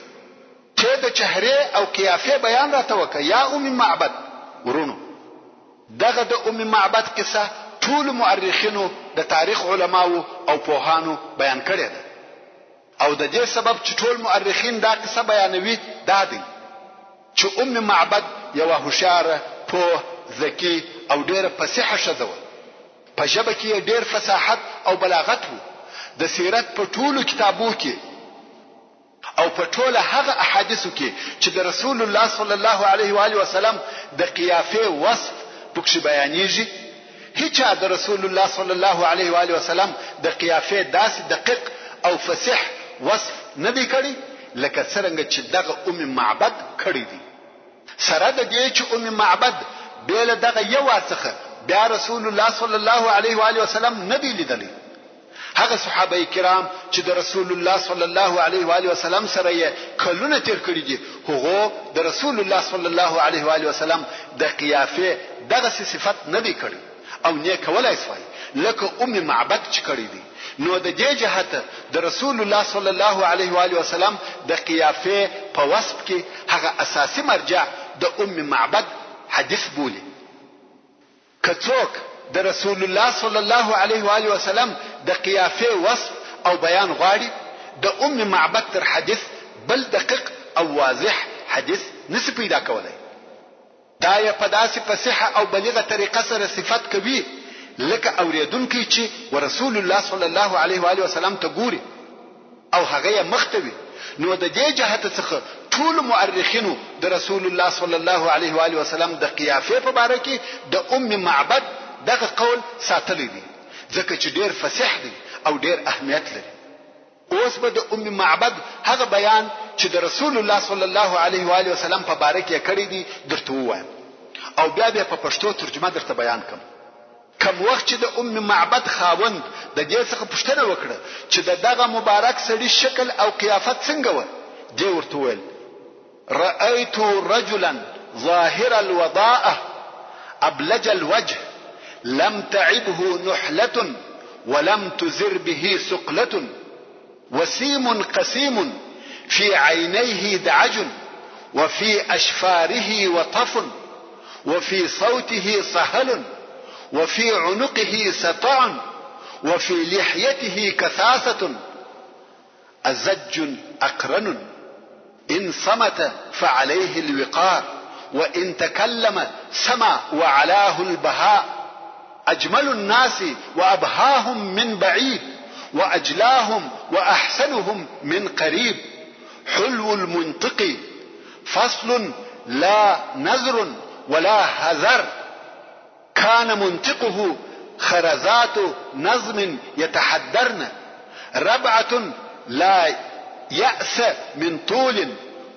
چې د چهره او قیافه بیان راته وکړه یا معبد. ورونو دغه د معبد قصه ټول مؤرخینو د تاریخ علماو او پوهانو بیان کړې ده او د دې سبب چې ټول مؤرخین دا قصه بیانوي دا دی چې معبد یوه هوښیاره، پوه، ذکي او ډېره فصیحه ښځه وه. په ژبه کې یې ډېر فصاحت او بلاغت و. د سیرت په ټولو کتابو کې او په ټوله هغه احادیثو کې چې د رسول الله صلی الله علیه و آله وسلم د قیافه وصف پکې بیانېږي، هیچا د رسول الله صلی الله علیه و آله وسلم د قیافه داسې دقیق او فصیح وصف نه دی کړی لکه څرنګه چې دغه معبد کړی دی. سره د دې چې معبد بیل دغه یو څخه بیا رسول الله صلی الله علیه و آله وسلم نه دی لیدلی. هغه صحابه کرام چې د رسول الله صلی الله علیه و آله وسلم سره یې کلونه تیر کړی دي، هغه د رسول الله صلی الله علیه و آله وسلم د قیافه دغه صفت نه دی کړی او نه کولای شوی لکه معبد چې کړی دی. نو د دې جهته د رسول الله صلی الله علیه و آله وسلم د قیافه په وصف کې هغه اساسي مرجع د معبد حدیث بولی. کڅوک د رسول الله صلی الله علیه و آله وسلم د قیافه وصف او بیان غواړي د معبد تر حدیث بل دقیق او واضح حدیث نسی پیدا کولای. دا یې په داسې فصیحه او بلیغه طریقه سره صفت کوي لکه اوریدونکي چې ورسول الله صلی الله علیه و آله وسلم ته ګوري او هغه مختوي. نو د دې جهت څخه ټول مؤرخینو د رسول الله صلی الله علیه و آله وسلم د قیافه په اړه کې د معبد دغه قول ساتلی دی ځکه چې ډیر فصیح دی او ډیر اهمیت لري. اوس به د معبد هغه بیان چې د رسول الله صلی الله علیه و آله وسلم په اړه کې کړی دی درته وایم او بیا به په پښتو ترجمه درته بیان کوم. کوم وخت چې د معبد خاوند د دې څخه پوښتنه وکړه چې دغه مبارک سړي شکل او قیافت څنګه و، دی ورته ویل رأيت رجلا ظاهر الوضاء أبلج الوجه لم تعبه نحلة ولم تزر به سقلة وسيم قسيم في عينيه دعج وفي أشفاره وطف وفي صوته صهل وفي عنقه سطع وفي لحيته كثاثة أزج أقرن إن صمت فعليه الوقار وإن تكلم سما وعلاه البهاء أجمل الناس وأبهاهم من بعيد وأجلاهم وأحسنهم من قريب حلو المنطق فصل لا نذر ولا هذر كان منطقه خرزات نظم يتحدرن ربعة لا يأس من طول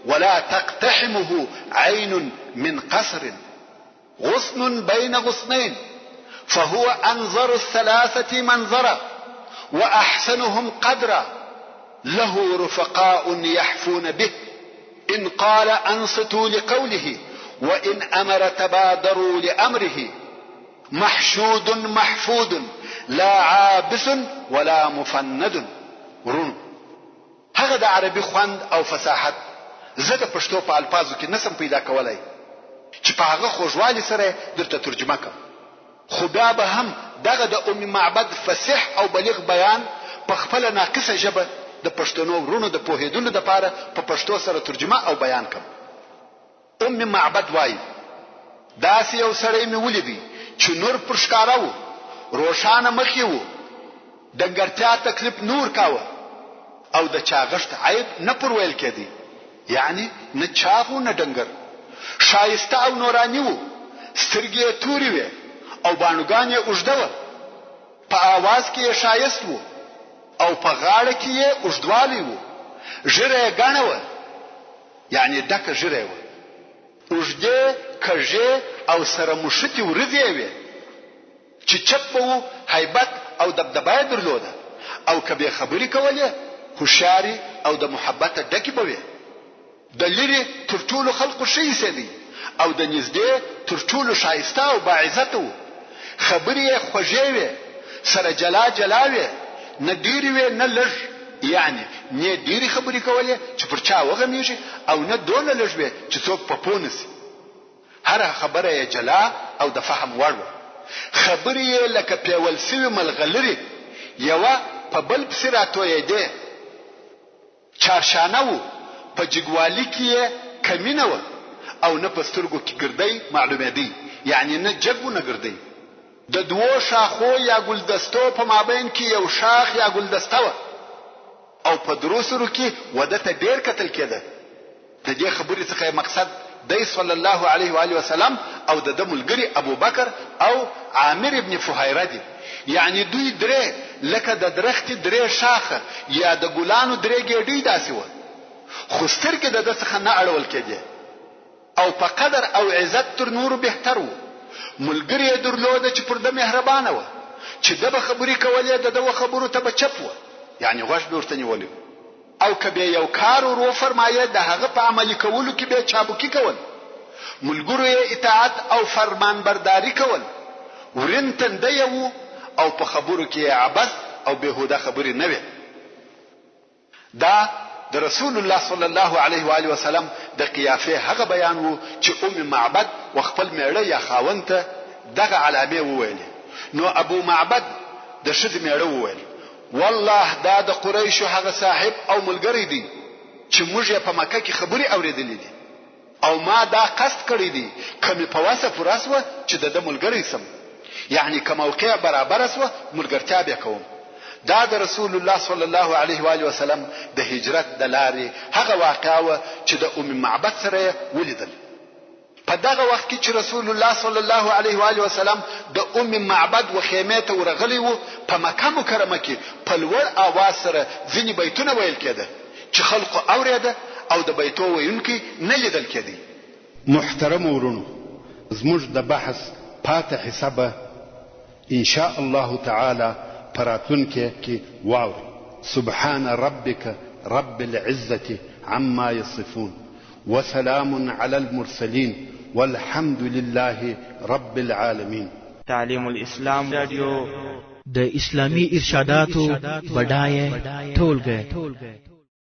ولا تقتحمه عين من قصر غصن بين غصنين فهو أنظر الثلاثة منظرا وأحسنهم قدرا له رفقاء يحفون به إن قال أنصتوا لقوله وإن أمر تبادروا لأمره محشود محفود لا عابس ولا مفند. ورونو هغه د عربي خوند او فصاحت زه د پښتو په الفاظو کې نسم پیدا کولای چې په هغه خوږوالي سره درته ترجمه کوم، خو بیا به هم دغه د معبد فصیح او بلیغ بیان په خپل ناقصه ژبه د پښتنو ورونو د پوهېدلو لپاره په پښتو سره ترجمه او بیان کوم. معبد وایي داسې یو سړی مې ولیدی چې نور پر ښکاره و، روښانه مخ یې و، ډنګرتیا تکلیف نور کاوه او د چاغښت عیب نه پر ویل کېدی، یعنی نه چاغ و نه ډنګر، شایسته او نورانی و، سترګې یې تورې وې او باڼوګان یې اوږده وه، په آواز کې یې شایست و او په غاړه کې یې اوږدوالی و، ږیره یې ګڼه وه یعنی ډکه ږیره یې وه، اوږدې کږې او سره مشتې ورځې یې وې چې چپ به و، هیبت او دبدبه یې درلوده او که به خبرې کولې هوښیارې او د محبته ډکې به وې. د لرې تر ټولو خلقو ښه ایسېدی او د نږدې تر ټولو ښایسته او باعزته و، خبرې یې خوږې وې، سره جلا جلا وې، نه ډېرې وې نه لږ، یعنی نه ډېرې خبرې کولې چې پر چا وغمیږي او نه دونه لږ وې چې څوک په پوه نسي. هره خبره یې جلا او د فهم وړ وه، خبرې یې لکه پیول سوي ملغلرې یوه په بل پسې راتویېدې، چارشانه و، په جګوالي کې یې کمینه وه او نه په سترګو کې ګردۍ معلومېدی، یعنی نه جګ و نه ګردۍ. د دوو شاخو یا ګلدستو په مابین کې یو شاخ یا ګلدسته وه او په درو سرو کې وده ته ډېر کتل کېده. د دې خبرې څخه مقصد دی صلی الله علیه و آله وسلم او د ملګری ابو بکر او عامر ابن فهیره دي، یعنی دوی درې لکه د درخت درې شاخه یا د ګلانو درې ګېډۍ داسې وه، خو سترګې د ده څخه نه اړول کېدې او په قدر او عزت تر نورو بهتر و. ملګری یې درلوده چې پر ده مهربانه وه، چې ده به خبرې کولې د ده خبرو ته به چپ وه، یعنی غوږ به ورته نیولی او که به یو کار ور وفرمایه د هغه په عملي کولو کې به چابکي کول، ملګرو یې اطاعت او فرمان برداری کول، ورین تندی و او په خبرو کې عبث او بهوده خبرې نه وي. دا د رسول الله صلی الله علیه و آله وسلم د قیافه هغه بیان وو چې معبد و خپل میړه یا خاوند ته دغه علامه وویلې. نو ابو معبد د ښځې میړه وویل والله دا د قریشو هغه صاحب او ملګری دی چې موږ یې په مکه کې خبرې اورېدلې دي او ما دا قصد کړی دی کمې په واسه پوره سوه چې د ملګری سم، یعنی که موقع برابر سوه ملګرتیا به کوم. دا د رسول الله صلی الله علیه و آله وسلم د هجرت د لارې هغه واقعه و چې د معبد سره ولیدل. په دغه وخت کې چې رسول الله صلی الله علیه و آله وسلم د معبد و خیمه ته ورغلی و، په مکه مکرمه کې په لوړ اواز سره ځینې بیتونه ویل کېده چې خلکو اورېده او د بیتو ویونکي نه لیدل کېدی. محترم ورونو، زموږ د بحث پاتې حسابه ان شاء الله تعالی پراتونکي کې واوري. سبحان ربك رب العزة عما يصفون وسلام على المرسلين والحمد لله رب العالمين. تعلیم الاسلام رادیو د اسلامی ارشاداتو بډایه ټولګه